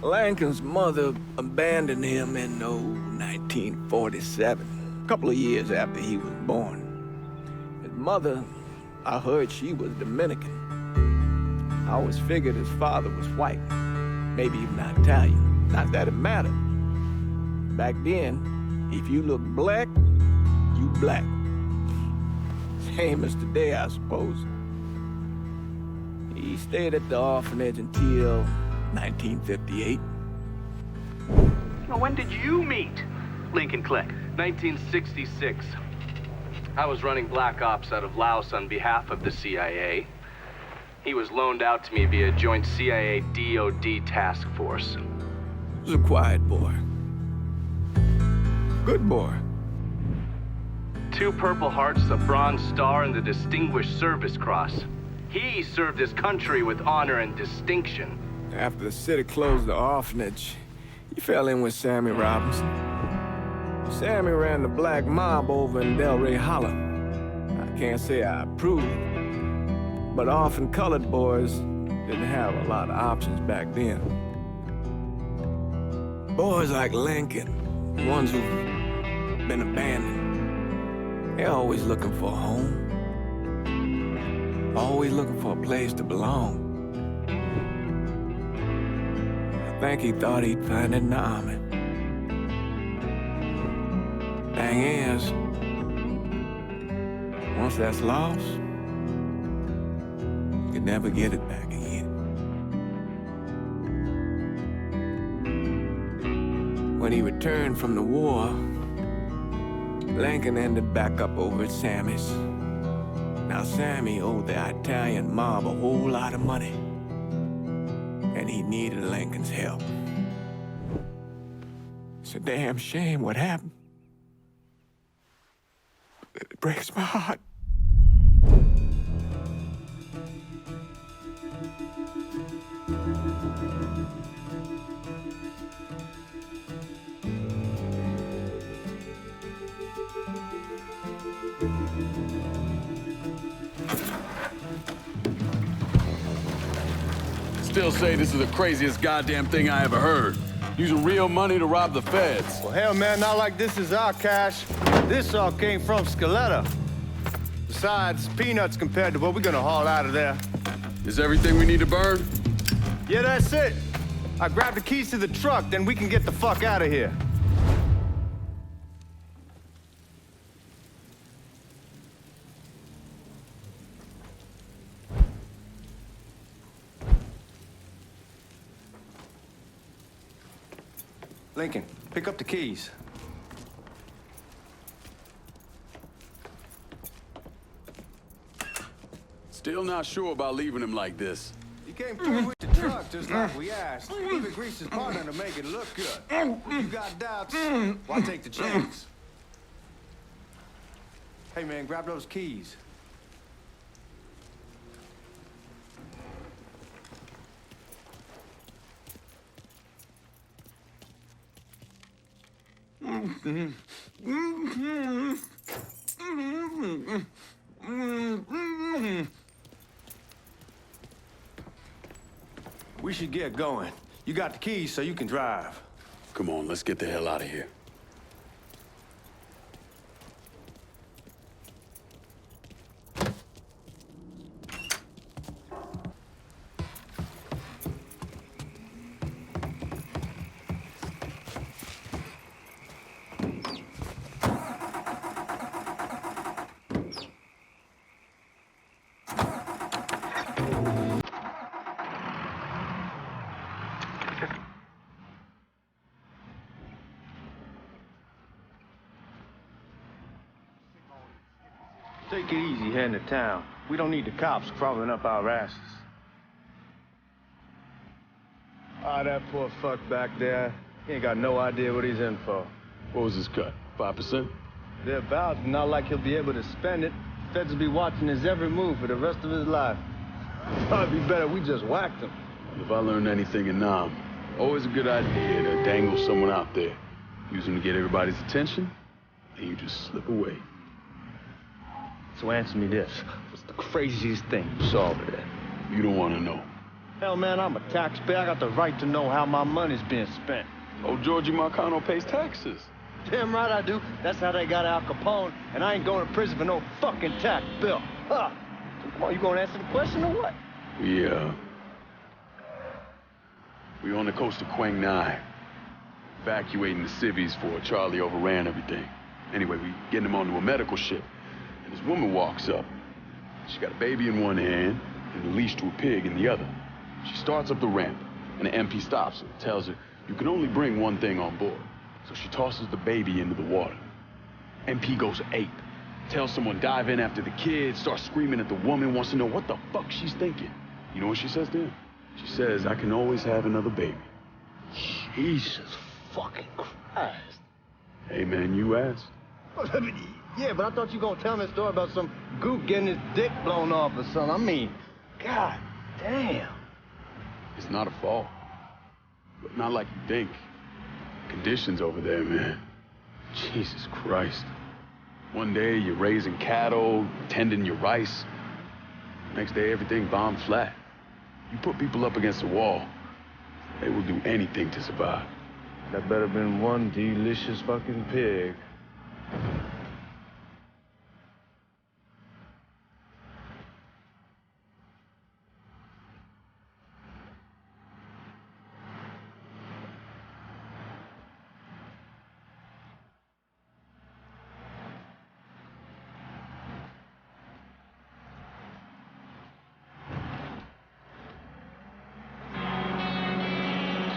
Lincoln's mother abandoned him in 1947, a couple of years after he was born. His mother, I heard she was Dominican. I always figured his father was white, maybe even Italian. Not that it mattered. Back then, if you look black, you black. Same as today, I suppose. He stayed at the orphanage until 1958. Well, when did you meet Lincoln Click? 1966. I was running Black Ops out of Laos on behalf of the CIA. He was loaned out to me via joint CIA-DOD task force. He was a quiet boy. Good boy. 2 Purple Hearts, a Bronze Star, and the Distinguished Service Cross. He served his country with honor and distinction. After the city closed the orphanage, he fell in with Sammy Robinson. Sammy ran the black mob over in Delray Hollow. I can't say I approve, but orphan colored boys didn't have a lot of options back then. Boys like Lincoln, ones who've been abandoned, they're always looking for a home. Always looking for a place to belong. I think he thought he'd find it in the army. Thing is, once that's lost, you can never get it back again. When he returned from the war, Lincoln ended back up over at Sammy's. Now, Sammy owed the Italian mob a whole lot of money, and he needed Lincoln's help. It's a damn shame what happened. It breaks my heart. Still say this is the craziest goddamn thing I ever heard. Using real money to rob the feds. Well, hell, man, not like this is our cash. This all came from Scaletta. Besides, peanuts compared to what we're gonna haul out of there. Is everything we need to burn? Yeah, that's it. I grabbed the keys to the truck, then we can get the fuck out of here. Lincoln, pick up the keys. Still not sure about leaving him like this. You came through with the truck just like we asked. Even greased his partner to make it look good. If you got doubts, why take the chance? Hey, man, grab those keys. We should get going. You got the keys so you can drive. Come on, let's get the hell out of here. Take it easy heading to town. We don't need the cops crawling up our asses. Ah, that poor fuck back there. He ain't got no idea what he's in for. What was his cut? 5%? Thereabouts, not like he'll be able to spend it. Feds will be watching his every move for the rest of his life. Probably be better we just whacked him. If I learned anything in Nam, always a good idea to dangle someone out there. Use them to get everybody's attention, and you just slip away. So answer me this. What's the craziest thing you saw over there? You don't want to know. Hell, man, I'm a taxpayer. I got the right to know how my money's being spent. Oh, Georgie Marcano pays taxes. Damn right I do. That's how they got Al Capone, and I ain't going to prison for no fucking tax bill. Huh. So come on, you gonna answer the question or what? We on the coast of Quang Nai, evacuating the civvies for Charlie overran everything. Anyway, we getting him onto a medical ship, and this woman walks up. She got a baby in one hand and a leash to a pig in the other. She starts up the ramp, and the MP stops her, tells her, you can only bring one thing on board. So she tosses the baby into the water. MP goes ape, tells someone dive in after the kid, starts screaming at the woman, wants to know what the fuck she's thinking. You know what she says to him? She says, I can always have another baby. Jesus fucking Christ. Hey man, you asked. Yeah, but I thought you were gonna tell me a story about some gook getting his dick blown off or something. I mean, god damn. It's not a fall. But not like you think. Conditions over there, man. Jesus Christ. One day you're raising cattle, tending your rice. Next day everything bombed flat. You put people up against a wall, they will do anything to survive. That better been one delicious fucking pig.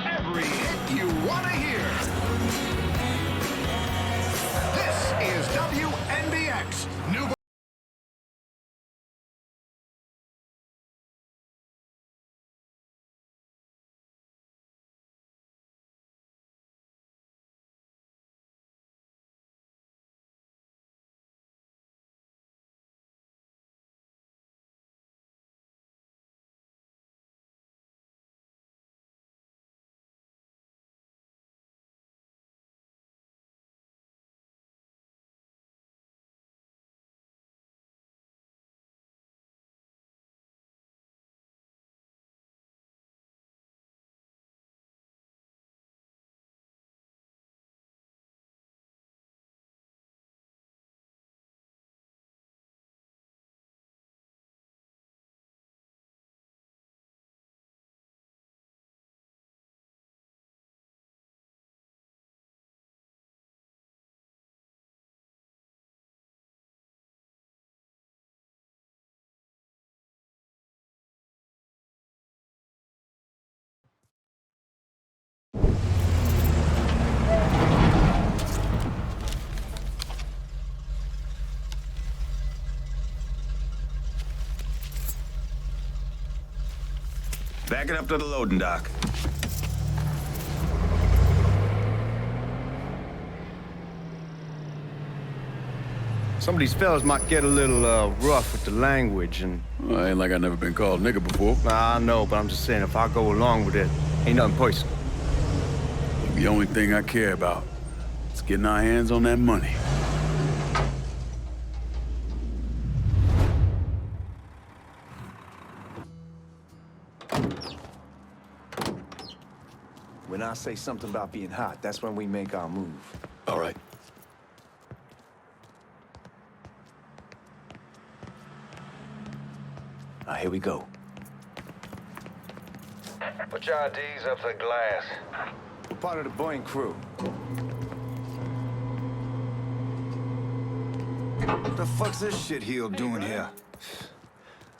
Every hit you want to hear. This is WNBX. New Back it up to the loading dock. Some of these fellas might get a little rough with the language, and Well, ain't like I never been called nigga before. I know, but I'm just saying, if I go along with it, ain't nothing personal. The only thing I care about is getting our hands on that money. When I say something about being hot, that's when we make our move. All right. Now, here we go. Put your IDs up to the glass. We're part of the Boeing crew. What the fuck's this shitheel doing here?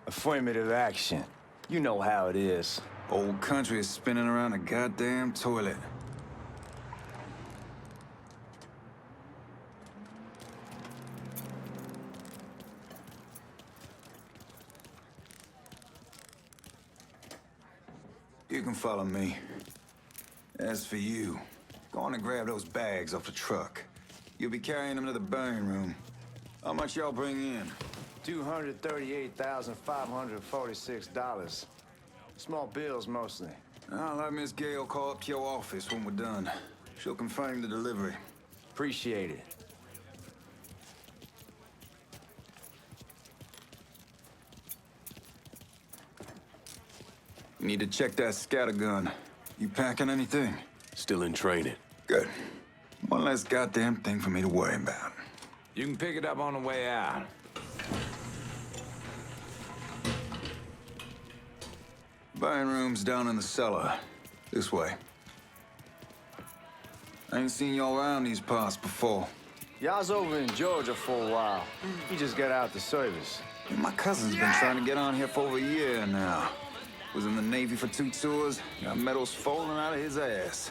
Affirmative action. You know how it is. Old country is spinning around a goddamn toilet. You can follow me. As for you, go on and grab those bags off the truck. You'll be carrying them to the burning room. How much y'all bring in? $238,546. Small bills, mostly. I'll have Miss Gale call up to your office when we're done. She'll confirm the delivery. Appreciate it. You need to check that scattergun. You packing anything? Still in training. Good. One less goddamn thing for me to worry about. You can pick it up on the way out. Buying room's down in the cellar. This way. I ain't seen y'all around these parts before. Y'all's over in Georgia for a while. He just got out the service. And my cousin's been trying to get on here for over a year now. Was in the Navy for 2 tours, got medals falling out of his ass.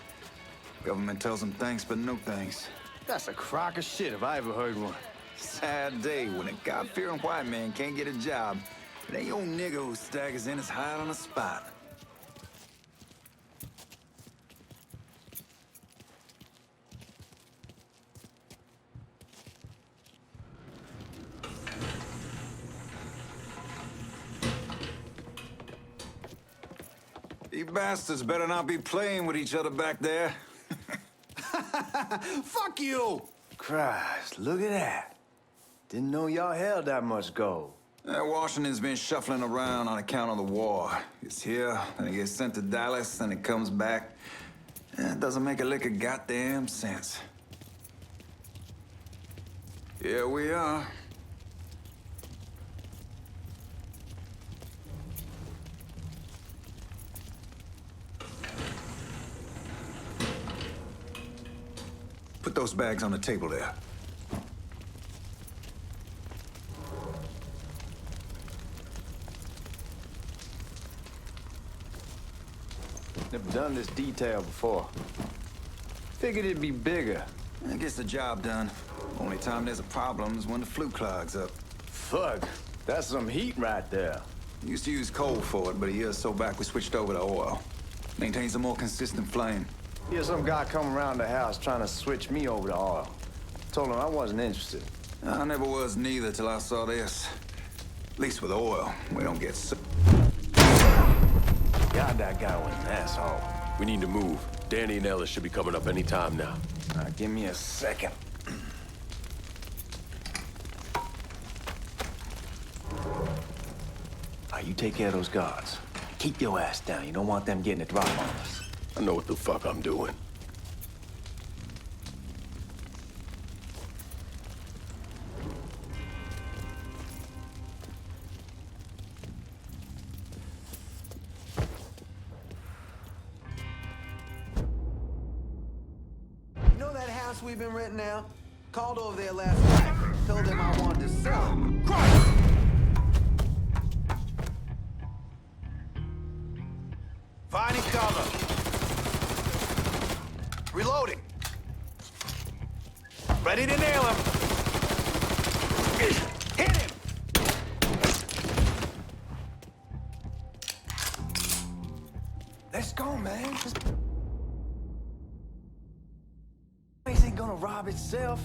Government tells him thanks, but no thanks. That's a crock of shit if I ever heard one. Sad day when a God-fearing white man can't get a job. It ain't old nigga who staggers in his hide on the spot. You bastards better not be playing with each other back there. Fuck you! Christ, look at that. Didn't know y'all held that much gold. Washington's been shuffling around on account of the war. It's here, then it gets sent to Dallas, then it comes back. It doesn't make a lick of goddamn sense. Here we are. Put those bags on the table there. Never done this detail before. Figured it'd be bigger. It gets the job done. Only time there's a problem is when the flue clogs up. Fuck, that's some heat right there. Used to use coal for it, but a year or so back we switched over to oil. Maintains a more consistent flame. Here's some guy come around the house trying to switch me over to oil. Told him I wasn't interested. I never was neither till I saw this. At least with oil, we don't get so... God, that guy was an asshole. We need to move. Danny and Ellis should be coming up any time now. Give me a second. You take care of those guards. Keep your ass down. You don't want them getting a drop on us. I know what the fuck I'm doing. You know that house we've been renting out? Called over there last night. Told them I wanted to sell it. Christ! Finding cover. Reloading. Ready to nail him. Hit him! Let's go, man. This place ain't gonna rob itself.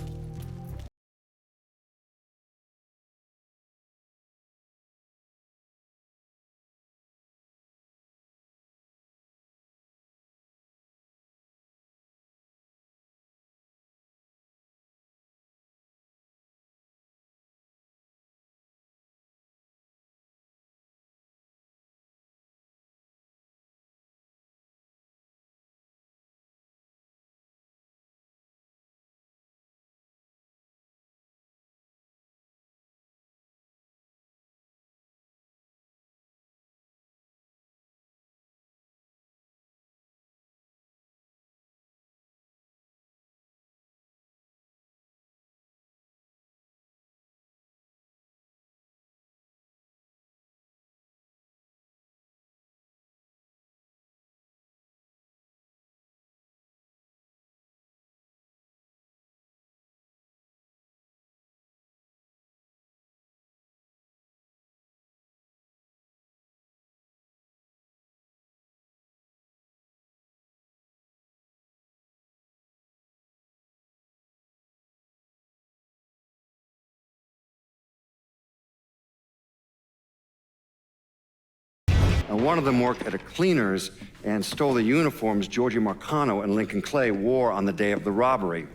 One of them worked at a cleaner's and stole the uniforms Georgie Marcano and Lincoln Clay wore on the day of the robbery.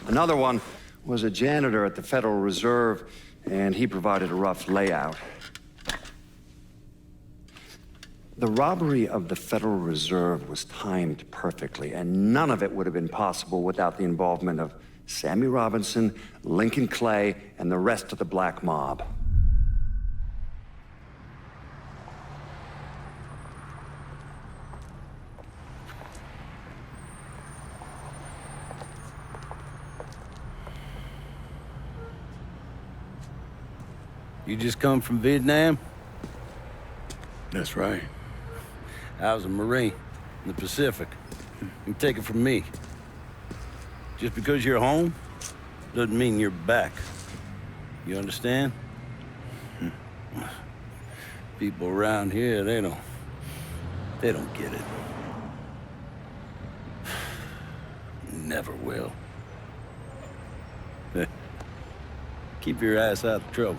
Another one was a janitor at the Federal Reserve, and he provided a rough layout. The robbery of the Federal Reserve was timed perfectly, and none of it would have been possible without the involvement of Sammy Robinson, Lincoln Clay, and the rest of the Black Mob. You just come from Vietnam? That's right. I was a Marine in the Pacific. You take it from me. Just because you're home doesn't mean you're back. You understand? People around here, they don't get it. Never will. Keep your ass out of trouble.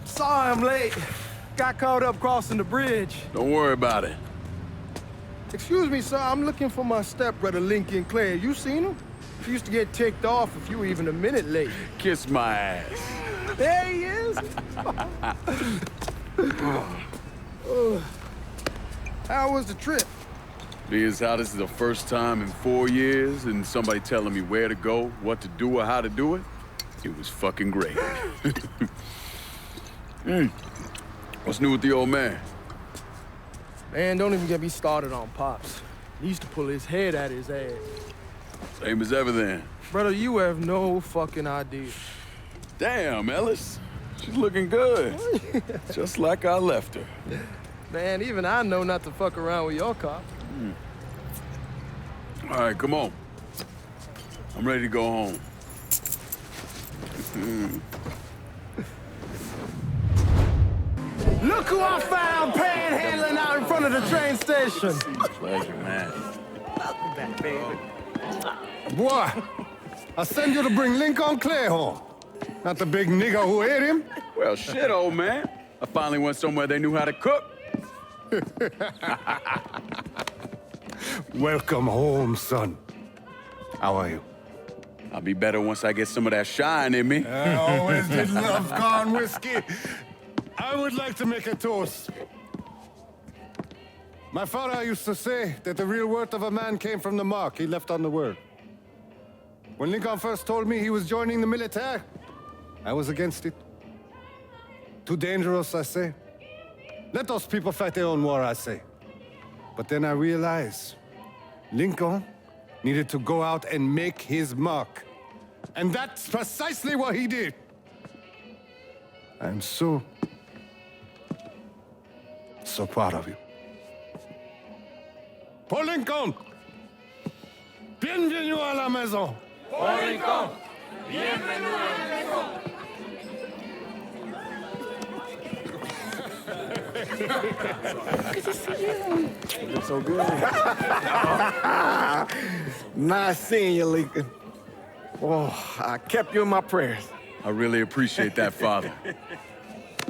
Sorry I'm late. Got caught up crossing the bridge. Don't worry about it. Excuse me, sir. I'm looking for my stepbrother, Lincoln Clay. You seen him? He used to get ticked off if you were even a minute late. Kiss my ass. There he is. How was the trip? Being how this is the first time in 4 years and somebody telling me where to go, what to do, or how to do it, it was fucking great. What's new with the old man? Man, don't even get me started on Pops. He used to pull his head out his ass. Same as ever then. Brother, you have no fucking idea. Damn, Ellis. She's looking good. Just like I left her. Man, even I know not to fuck around with your cop. All right, come on. I'm ready to go home. Look who I found panhandling out in front of the train station. Pleasure, man. Welcome back, baby. Boy, I send you to bring Lincoln Clay home. Not the big nigga who ate him. Well, shit, old man. I finally went somewhere they knew how to cook. Welcome home, son. How are you? I'll be better once I get some of that shine in me. I always did love corn whiskey. I would like to make a toast. My father used to say that the real worth of a man came from the mark he left on the world. When Lincoln first told me he was joining the military, I was against it. Too dangerous, I say. Let those people fight their own war, I say. But then I realized Lincoln needed to go out and make his mark. And that's precisely what he did. I'm so proud of you. Paul Lincoln! Bienvenue à la maison! Paul Lincoln, bienvenue à la maison. Good to see you. Looking so good. Nice seeing you, Lincoln. Oh, I kept you in my prayers. I really appreciate that, Father.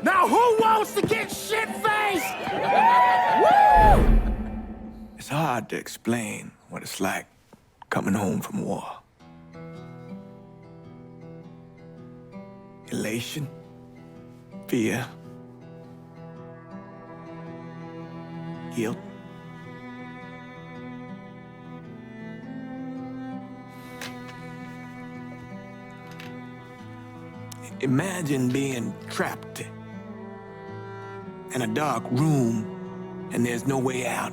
Now who wants to get shit-faced? Woo! It's hard to explain what it's like coming home from war. Elation, fear, guilt. Imagine being trapped in a dark room and there's no way out.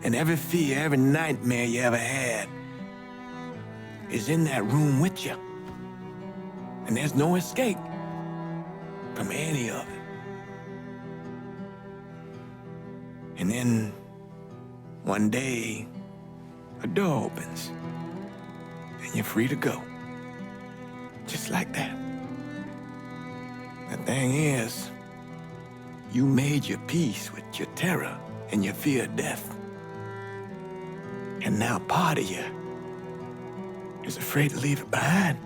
And every fear, every nightmare you ever had is in that room with you. And there's no escape from any of it. And then one day, a door opens and you're free to go. Just like that. The thing is, you made your peace with your terror and your fear of death. And now part of you is afraid to leave it behind.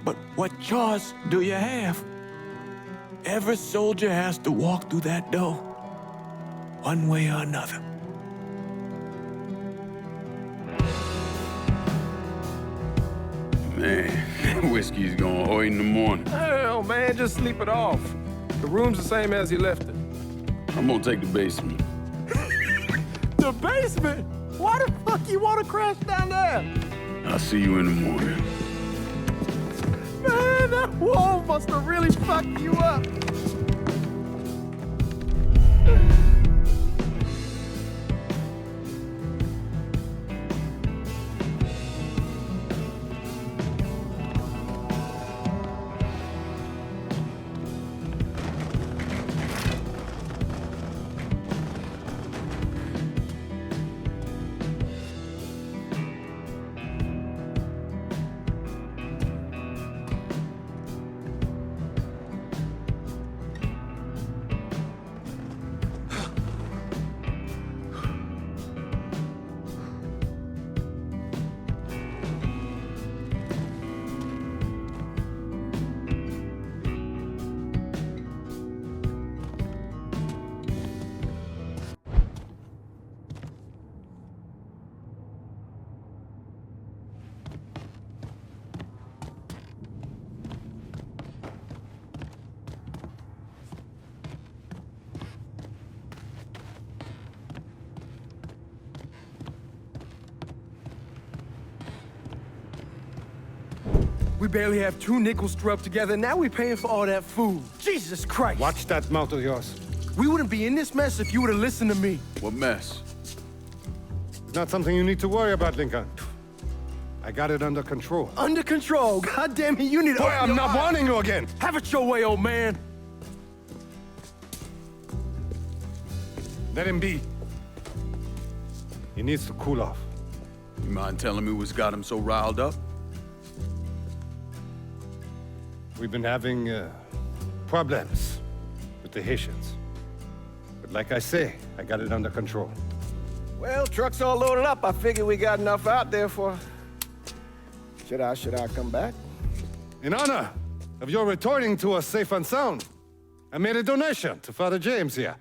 But what choice do you have? Every soldier has to walk through that door, one way or another. Man, whiskey's going hard in the morning. Hell, man, just sleep it off. The room's the same as you left it. I'm gonna take the basement. The basement? Why the fuck you want to crash down there? I'll see you in the morning. Man, that wall must have really fucked you up. We barely have 2 nickels to rub together, now we're paying for all that food. Jesus Christ! Watch that mouth of yours. We wouldn't be in this mess if you would have listened to me. What mess? It's not something you need to worry about, Lincoln. I got it under control. Under control? God damn it, you need to... Boy, I'm not warning you again! Have it your way, old man! Let him be. He needs to cool off. You mind telling me what's got him so riled up? We've been having problems with the Haitians. But like I say, I got it under control. Well, truck's all loaded up. I figure we got enough out there for... Should I come back? In honor of your returning to us safe and sound, I made a donation to Father James here.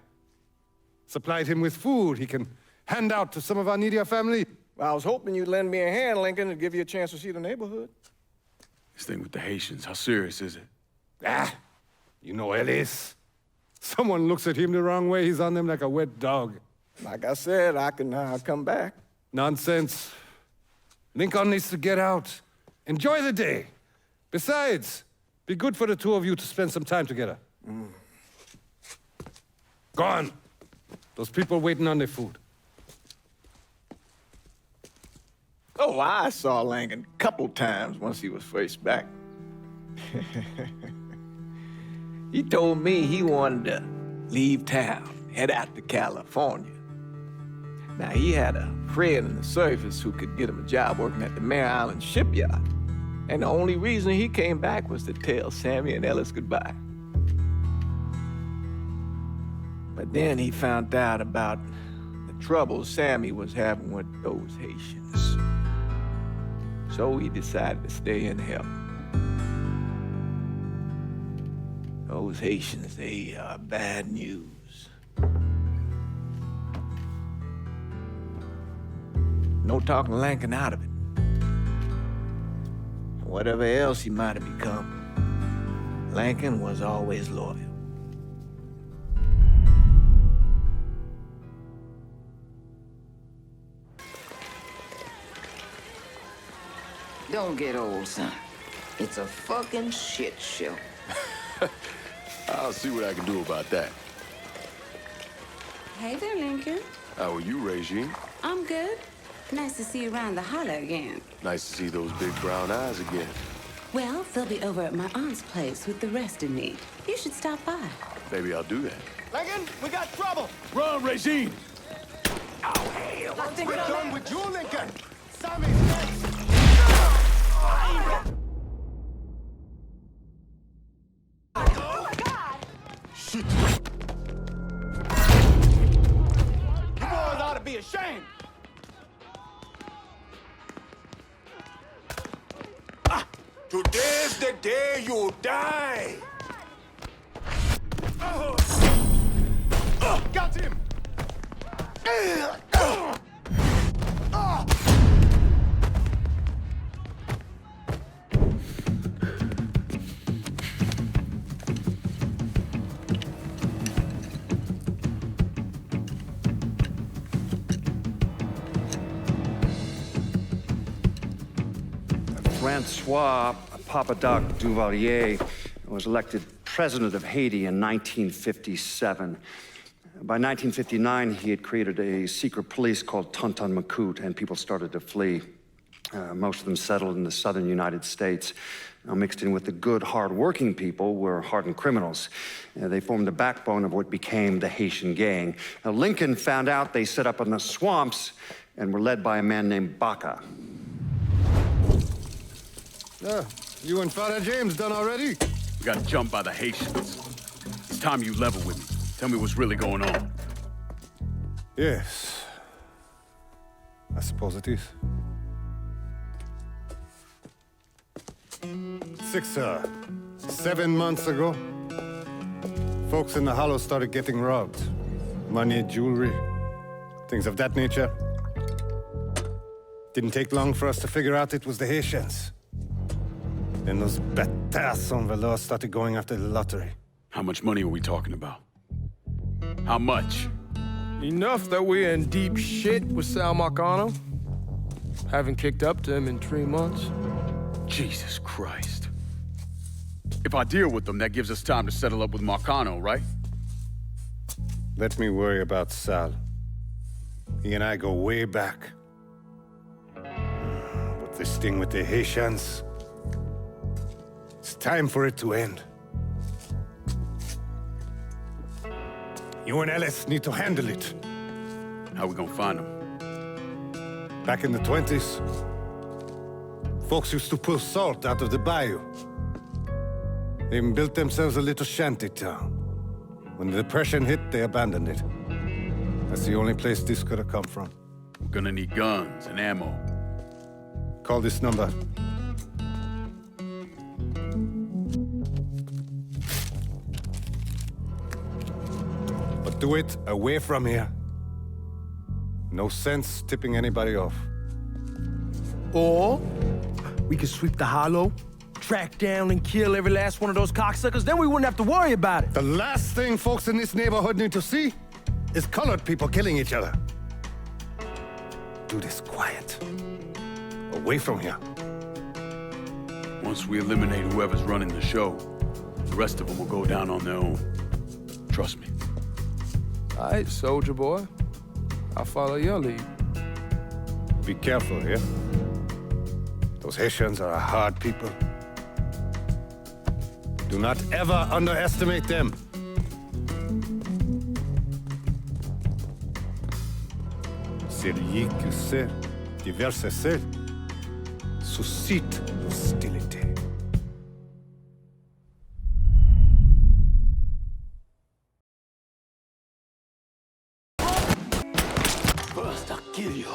Supplied him with food he can hand out to some of our needier family. Well, I was hoping you'd lend me a hand, Lincoln, and give you a chance to see the neighborhood. This thing with the Haitians, how serious is it? Ah, you know Ellis. Someone looks at him the wrong way, he's on them like a wet dog. Like I said, I can come back. Nonsense. Lincoln needs to get out. Enjoy the day. Besides, be good for the two of you to spend some time together. Go on. Those people waiting on their food. Oh, I saw Langan a couple times once he was first back. He told me he wanted to leave town, head out to California. Now, he had a friend in the service who could get him a job working at the Mare Island shipyard. And the only reason he came back was to tell Sammy and Ellis goodbye. But then he found out about the trouble Sammy was having with those Haitians. So he decided to stay and help. Those Haitians, they are bad news. No talking Lankin out of it. Whatever else he might have become, Lankin was always loyal. Don't get old, son. It's a fucking shit show. I'll see what I can do about that. Hey there, Lincoln. How are you, Regine? I'm good. Nice to see you around the holler again. Nice to see those big brown eyes again. Well, they'll be over at my aunt's place with the rest of me. You should stop by. Maybe I'll do that. Lincoln, we got trouble! Run, Regine! Oh, hell! We're done with you, Lincoln! Sammy's next! Oh, God! Shit! You boys ought to be ashamed! Today's the day you die! Got him! Francois Papadoc Duvalier was elected president of Haiti in 1957. By 1959, he had created a secret police called Tonton Macoute, and people started to flee. Most of them settled in the southern United States. Now, mixed in with the good, hard-working people were hardened criminals. They formed the backbone of what became the Haitian gang. Now, Lincoln found out they set up in the swamps and were led by a man named Baca. You and Father James done already? We got jumped by the Haitians. It's time you level with me. Tell me what's really going on. Yes. I suppose it is. 7 months ago, folks in the Hollow started getting robbed. Money, jewelry, things of that nature. Didn't take long for us to figure out it was the Haitians. Then those bâtards en velours started going after the lottery. How much money are we talking about? How much? Enough that we're in deep shit with Sal Marcano. Haven't kicked up to him in 3 months. Jesus Christ. If I deal with them, that gives us time to settle up with Marcano, right? Let me worry about Sal. He and I go way back. But this thing with the Haitians, it's time for it to end. You and Ellis need to handle it. How we gonna find them? Back in the 20s, folks used to pull salt out of the bayou. They even built themselves a little shanty town. When the Depression hit, they abandoned it. That's the only place this could have come from. We're gonna need guns and ammo. Call this number. But do it away from here. No sense tipping anybody off. Or we could sweep the Hollow, track down and kill every last one of those cocksuckers, then we wouldn't have to worry about it. The last thing folks in this neighborhood need to see is colored people killing each other. Do this quiet. Away from here. Once we eliminate whoever's running the show, the rest of them will go down on their own. Trust me. All right, soldier boy. I'll follow your lead. Be careful here. Those Haitians are a hard people. Do not ever underestimate them. Celui qui sait diverser celle suscite l'hostilité. First, I'll kill you.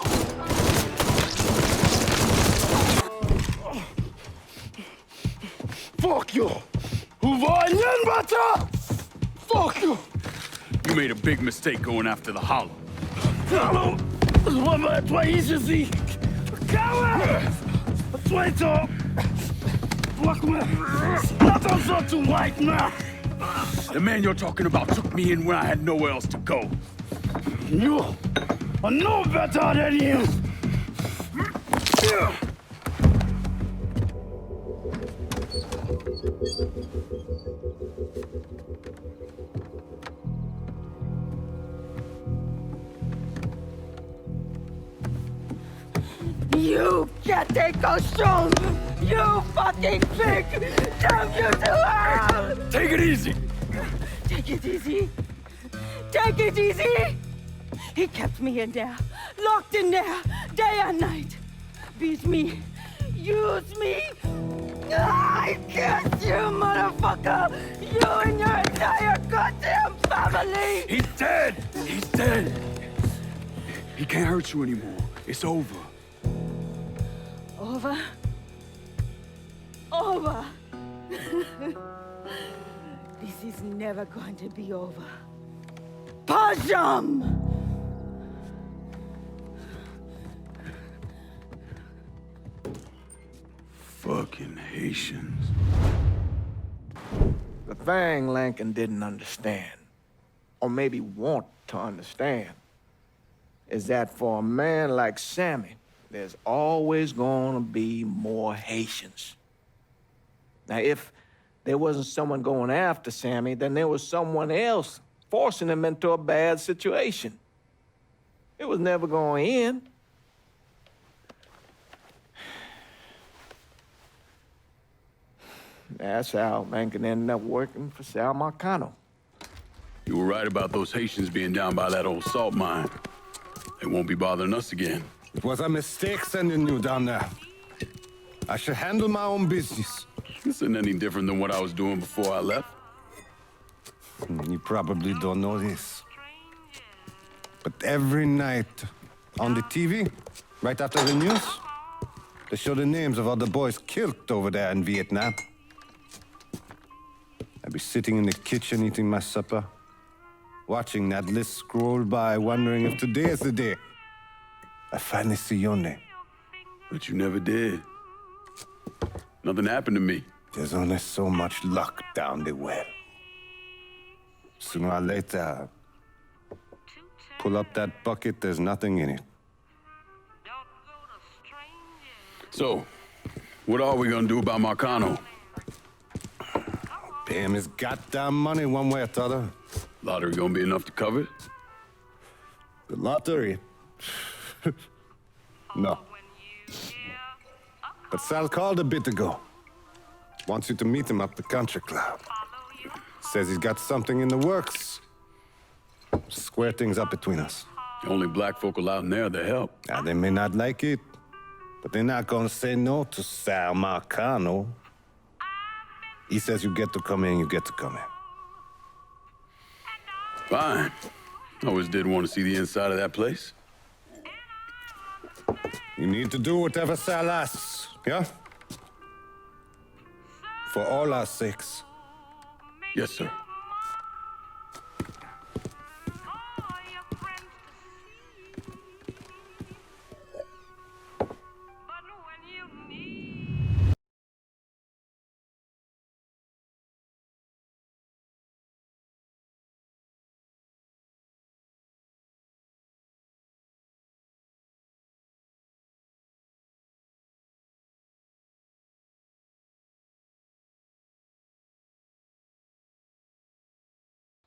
Fuck you! Fuck you! You made a big mistake going after the Hollow. Hollow! Toi ici! Coward! Traitor! Attention to white man! The man you're talking about took me in when I had nowhere else to go. You are no better than him! You can't take cochon! You fucking pig! Damn you to hell! Take it easy! Take it easy! Take it easy! He kept me in there, locked in there, day and night. Beat me, use me. I curse you, motherfucker! You and your entire goddamn family! He's dead! He's dead! He can't hurt you anymore. It's over. Over? Over! This is never going to be over. Pajam! Fucking Haitians. The thing Lincoln didn't understand, or maybe want to understand, is that for a man like Sammy, there's always gonna be more Haitians. Now, if there wasn't someone going after Sammy, then there was someone else forcing him into a bad situation. It was never gonna end. That's how Lincoln ended up working for Sal Marcano. You were right about those Haitians being down by that old salt mine. They won't be bothering us again. It was a mistake sending you down there. I should handle my own business. This isn't any different than what I was doing before I left. You probably don't know this. But every night on the TV, right after the news, they show the names of all the boys killed over there in Vietnam. I'd be sitting in the kitchen eating my supper, watching that list scroll by, wondering if today is the day I finally see your name. But you never did. Nothing happened to me. There's only so much luck down the well. Sooner or later, pull up that bucket, there's nothing in it. So, what are we gonna do about Marcano? Pay him his goddamn money one way or the other. Lottery gonna be enough to cover it? The lottery? No. But Sal called a bit ago. Wants you to meet him up the country club. Says he's got something in the works. Square things up between us. The only black folk allowed in there to help. Now, they may not like it, but they're not gonna say no to Sal Marcano. He says you get to come in, you get to come in. Fine. I always did want to see the inside of that place. You need to do whatever Sal asks, yeah? For all our sakes. Yes, sir.